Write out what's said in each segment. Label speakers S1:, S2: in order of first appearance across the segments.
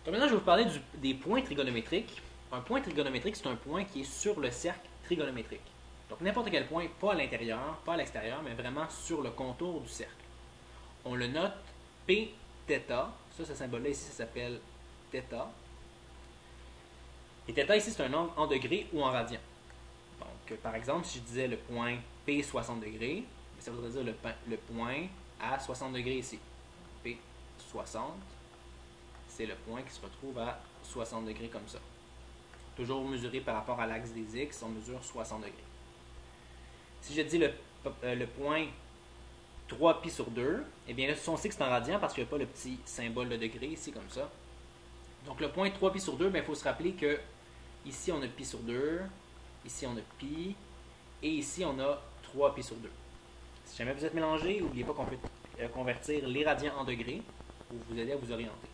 S1: Donc maintenant, je vais vous parler des points trigonométriques. Un point trigonométrique, c'est un point qui est sur le cercle trigonométrique. Donc n'importe quel point, pas à l'intérieur, pas à l'extérieur, mais vraiment sur le contour du cercle. On le note P θ. Ça, ce symbole-là ici, ça s'appelle θ. Et θ ici, c'est un angle en degrés ou en radians. Donc, par exemple, si je disais le point P 60 degrés, ça voudrait dire le point à 60 degrés ici. P 60, c'est le point qui se retrouve à 60 degrés comme ça. Toujours mesuré par rapport à l'axe des X, on mesure 60 degrés. Si je dis le point 3π sur 2, eh bien là, on sait que c'est en radian parce qu'il n'y a pas le petit symbole de degré ici comme ça. Donc le point 3π sur 2, il faut se rappeler que ici on a π sur 2, ici on a π, et ici on a 3π sur 2. Si jamais vous êtes mélangé, n'oubliez pas qu'on peut convertir les radians en degrés pour vous aider à vous orienter.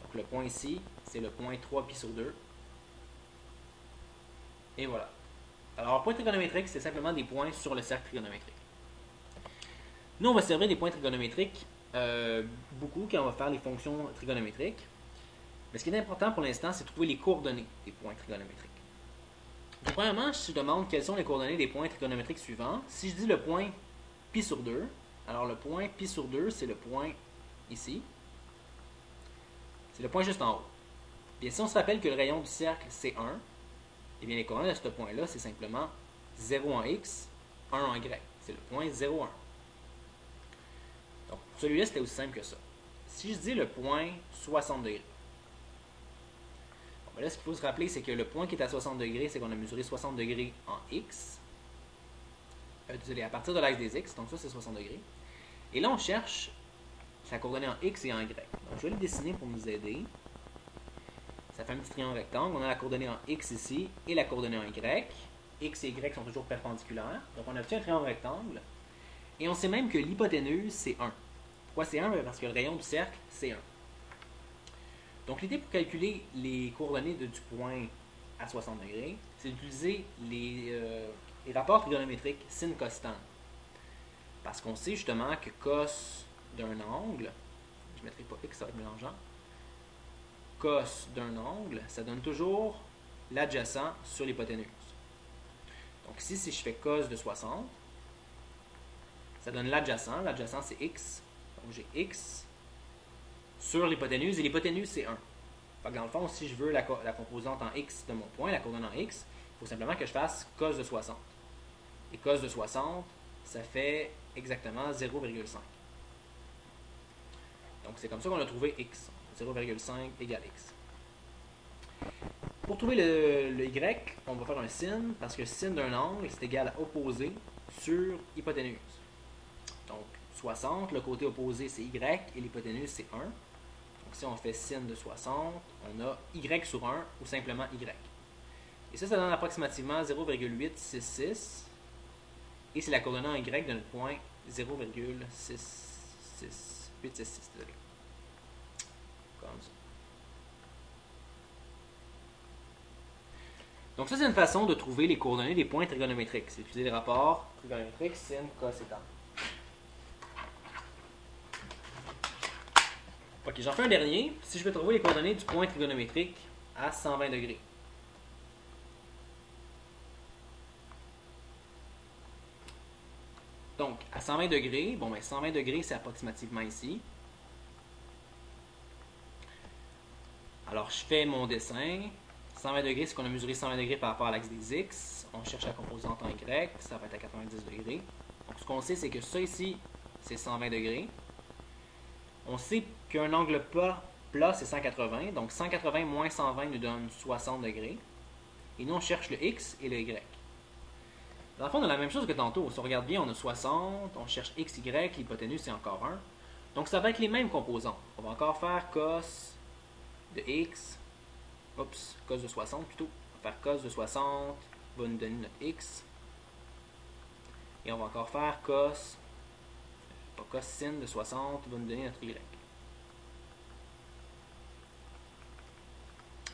S1: Donc le point ici, c'est le point 3π sur 2. Et voilà. Alors, point trigonométrique, c'est simplement des points sur le cercle trigonométrique. Nous, on va servir des points trigonométriques beaucoup quand on va faire les fonctions trigonométriques. Mais ce qui est important pour l'instant, c'est de trouver les coordonnées des points trigonométriques. Donc, premièrement, si je demande quelles sont les coordonnées des points trigonométriques suivants, si je dis le point π sur 2, alors le point π sur 2, c'est le point ici. C'est le point juste en haut. Bien, si on se rappelle que le rayon du cercle, c'est 1, eh bien, les coordonnées de ce point-là, c'est simplement 0 en x, 1 en y. C'est le point 0, 1. Donc, pour celui-là, c'était aussi simple que ça. Si je dis le point 60 degrés, bon, ben là, ce qu'il faut se rappeler, c'est que le point qui est à 60 degrés, c'est qu'on a mesuré 60 degrés en x. Désolé, à partir de l'axe des x, donc ça, c'est 60 degrés. Et là, on cherche sa coordonnée en x et en y. Donc, je vais le dessiner pour nous aider. Ça fait un petit triangle rectangle. On a la coordonnée en x ici et la coordonnée en y. X et y sont toujours perpendiculaires. Donc, on a obtenu un triangle rectangle. Et on sait même que l'hypoténuse, c'est 1. Pourquoi c'est 1? Parce que le rayon du cercle, c'est 1. Donc, l'idée pour calculer les coordonnées du point à 60 degrés, c'est d'utiliser les rapports trigonométriques sin, cos, tan. Parce qu'on sait justement que cos d'un angle, je ne mettrai pas x, ça va être mélangeant, cos d'un angle, ça donne toujours l'adjacent sur l'hypoténuse. Donc ici, si je fais cos de 60, ça donne l'adjacent. L'adjacent, c'est x. Donc j'ai x sur l'hypoténuse, et l'hypoténuse, c'est 1. Donc dans le fond, si je veux la composante en x de mon point, la coordonnée en x, il faut simplement que je fasse cos de 60. Et cos de 60, ça fait exactement 0,5. Donc c'est comme ça qu'on a trouvé x. 0,5 égale x. Pour trouver le y, on va faire un sin, parce que sin d'un angle, c'est égal à opposé sur hypoténuse. Donc 60, le côté opposé, c'est y, et l'hypoténuse, c'est 1. Donc si on fait sin de 60, on a y sur 1, ou simplement y. Et ça donne approximativement 0,866, et c'est la coordonnée en y de notre point 0,866. Désolé. Comme ça. Donc ça, c'est une façon de trouver les coordonnées des points trigonométriques. C'est d'utiliser les rapports trigonométriques sin, cos et tan. Ok, j'en fais un dernier. Si je veux trouver les coordonnées du point trigonométrique à 120 degrés. Donc, à 120 degrés, bon, ben 120 degrés, c'est approximativement ici. Alors, je fais mon dessin. 120 degrés, c'est qu'on a mesuré 120 degrés par rapport à l'axe des x. On cherche la composante en y, ça va être à 90 degrés. Donc, ce qu'on sait, c'est que ça ici, c'est 120 degrés. On sait qu'un angle plat, c'est 180. Donc, 180 moins 120 nous donne 60 degrés. Et nous, on cherche le x et le y. Dans le fond, on a la même chose que tantôt. Si on regarde bien, on a 60, on cherche x, y, l'hypoténuse, c'est encore 1. Donc, ça va être les mêmes composants. On va encore faire cos de x, cos de 60 plutôt. On va faire cos de 60 va nous donner notre x. Et on va encore faire cos sin de 60 va nous donner notre y.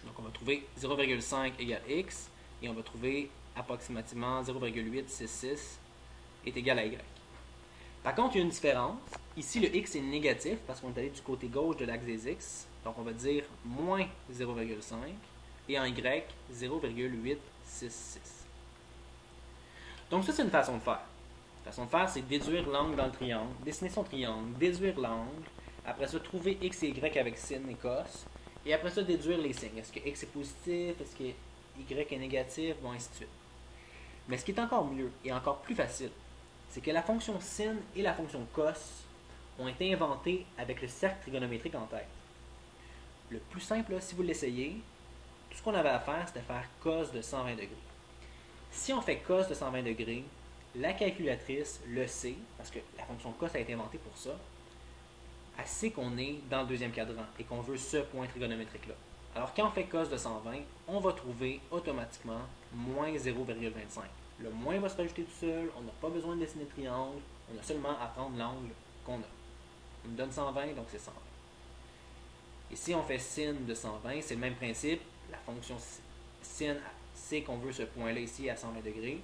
S1: Donc, on va trouver 0,5 égale x, et on va trouver approximativement 0,866 est égal à y. Par contre, il y a une différence. Ici, le x est négatif parce qu'on est allé du côté gauche de l'axe des x. Donc on va dire moins 0,5 et en Y 0,866. Donc ça c'est une façon de faire. La façon de faire, c'est déduire l'angle dans le triangle, dessiner son triangle, déduire l'angle, après ça trouver x et y avec sin et cos, et après ça déduire les signes. Est-ce que x est positif, est-ce que y est négatif, bon ainsi de suite. Mais ce qui est encore mieux et encore plus facile, c'est que la fonction sin et la fonction cos ont été inventées avec le cercle trigonométrique en tête. Le plus simple, là, si vous l'essayez, tout ce qu'on avait à faire, c'était faire cos de 120 degrés. Si on fait cos de 120 degrés, la calculatrice le sait, parce que la fonction cos a été inventée pour ça, elle sait qu'on est dans le deuxième cadran et qu'on veut ce point trigonométrique-là. Alors quand on fait cos de 120, on va trouver automatiquement moins 0,25. Le moins va se rajouter tout seul, on n'a pas besoin de dessiner de triangle, on a seulement à prendre l'angle qu'on a. On nous donne 120, donc c'est 120. Et si on fait sin de 120, c'est le même principe. La fonction sin sait qu'on veut ce point-là ici à 120 degrés.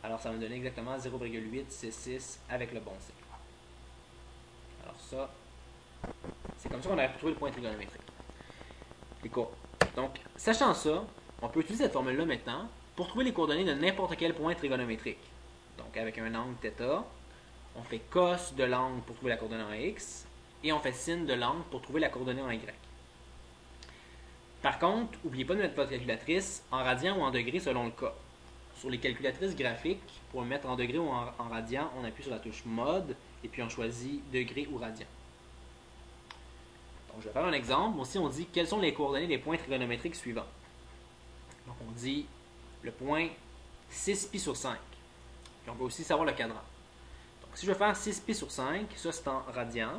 S1: Alors ça va me donner exactement 0,866 avec le bon signe. Alors ça, c'est comme ça qu'on aurait pu trouver le point trigonométrique. Et quoi? Donc, sachant ça, on peut utiliser cette formule-là maintenant pour trouver les coordonnées de n'importe quel point trigonométrique. Donc, avec un angle θ, on fait cos de l'angle pour trouver la coordonnée en x, et on fait sin de l'angle pour trouver la coordonnée en y. Par contre, n'oubliez pas de mettre votre calculatrice en radian ou en degrés selon le cas. Sur les calculatrices graphiques, pour le mettre en degrés ou en radian, on appuie sur la touche mode, et puis on choisit degrés ou radian. Donc, je vais faire un exemple. Ici, on dit quelles sont les coordonnées des points trigonométriques suivants. Donc, on dit le point 6π sur 5. Puis, on peut aussi savoir le cadran. Donc, si je veux faire 6π sur 5, ça, c'est en radian.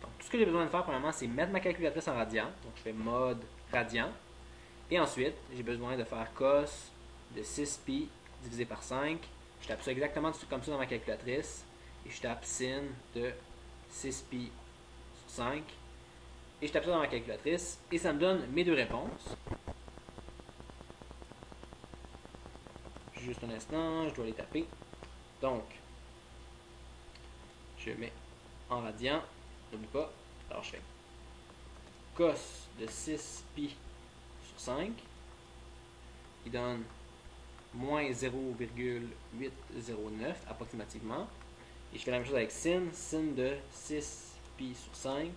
S1: Donc, tout ce que j'ai besoin de faire, premièrement, c'est mettre ma calculatrice en radian. Donc, je fais mode radian. Et ensuite, j'ai besoin de faire cos de 6π divisé par 5. Je tape ça exactement comme ça dans ma calculatrice. Et je tape sin de 6π sur 5. Et je tape ça dans ma calculatrice. Et ça me donne mes deux réponses. Juste un instant, je dois les taper. Donc, je mets en radian. N'oublie pas. Alors, je fais cos de 6π sur 5. Il donne moins 0,809 approximativement. Et je fais la même chose avec sin. Sin de 6π sur 5.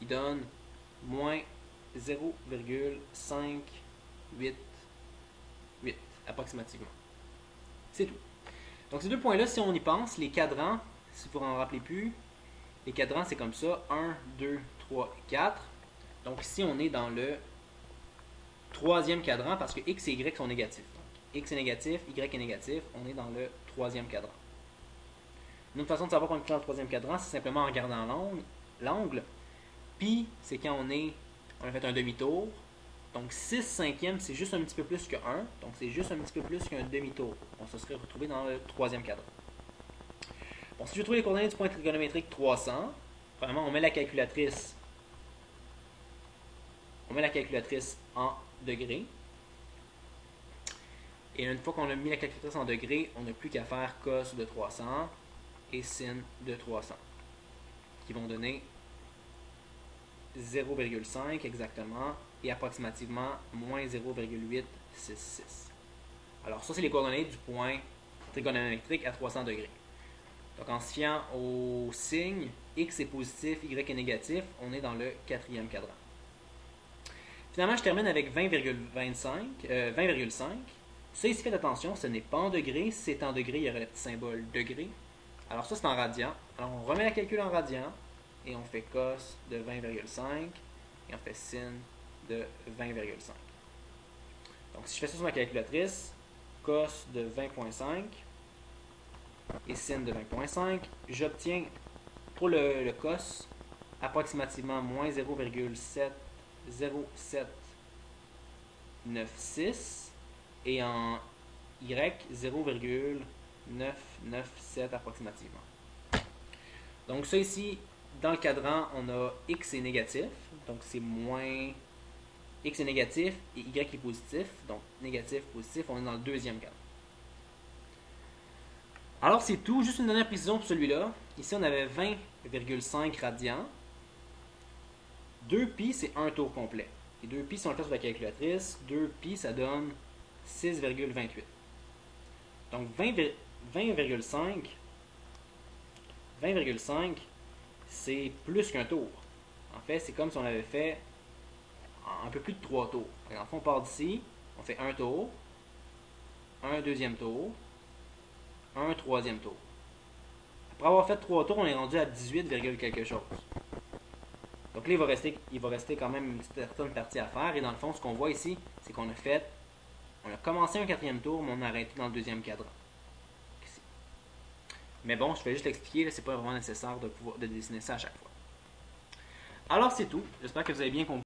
S1: Il donne moins 0,588 approximativement. C'est tout. Donc ces deux points-là, si on y pense, les cadrans, si vous ne vous en rappelez plus, les cadrans c'est comme ça, 1, 2, 3 et 4. Donc ici on est dans le troisième cadran parce que x et y sont négatifs. Donc, x est négatif, y est négatif, on est dans le troisième cadran. Une autre façon de savoir qu'on est dans le troisième cadran, c'est simplement en regardant l'angle. Pi, c'est quand on a fait un demi-tour. Donc 6 cinquièmes, c'est juste un petit peu plus que 1. Donc c'est juste un petit peu plus qu'un demi-tour. On se serait retrouvé dans le troisième cadran. Bon, si je veux trouver les coordonnées du point trigonométrique 300, premièrement, on met la calculatrice en degrés. Et une fois qu'on a mis la calculatrice en degrés, on n'a plus qu'à faire cos de 300 et sin de 300, qui vont donner 0,5 exactement et approximativement moins 0,866. Alors ça, c'est les coordonnées du point trigonométrique à 300 degrés. Donc en se fiant au signe, x est positif, y est négatif, on est dans le quatrième cadran. Finalement, je termine avec 20,5. Ça ici, faites attention, ce n'est pas en degrés. Si c'est en degrés, il y aurait le petit symbole degré. Alors ça, c'est en radian. Alors on remet la calcul en radian et on fait cos de 20,5 et on fait sin de 20,5. Donc si je fais ça sur ma calculatrice, cos de 20,5 et sin de 20,5, j'obtiens pour le cos approximativement moins 0,0796 et en y 0,997 approximativement. Donc ça ici, dans le cadran, on a x est négatif, donc c'est moins x est négatif et y est positif, donc négatif, positif, on est dans le deuxième cadran. Alors c'est tout, juste une dernière précision pour celui-là. Ici on avait 20,5 radians. 2pi, c'est un tour complet. Et 2pi, si on le fait sur la calculatrice, 2pi, ça donne 6,28. Donc 20,5, c'est plus qu'un tour. En fait, c'est comme si on avait fait un peu plus de 3 tours. En fait, on part d'ici, on fait un tour, un deuxième tour, un troisième tour. Après avoir fait 3 tours, on est rendu à 18, quelque chose. Donc là, il va rester quand même une certaine partie à faire. Et dans le fond, ce qu'on voit ici, c'est qu'on on a commencé un quatrième tour, mais on a arrêté dans le deuxième cadran. Ici. Mais bon, je vais juste l'expliquer, c'est pas vraiment nécessaire de dessiner ça à chaque fois. Alors c'est tout. J'espère que vous avez bien compris.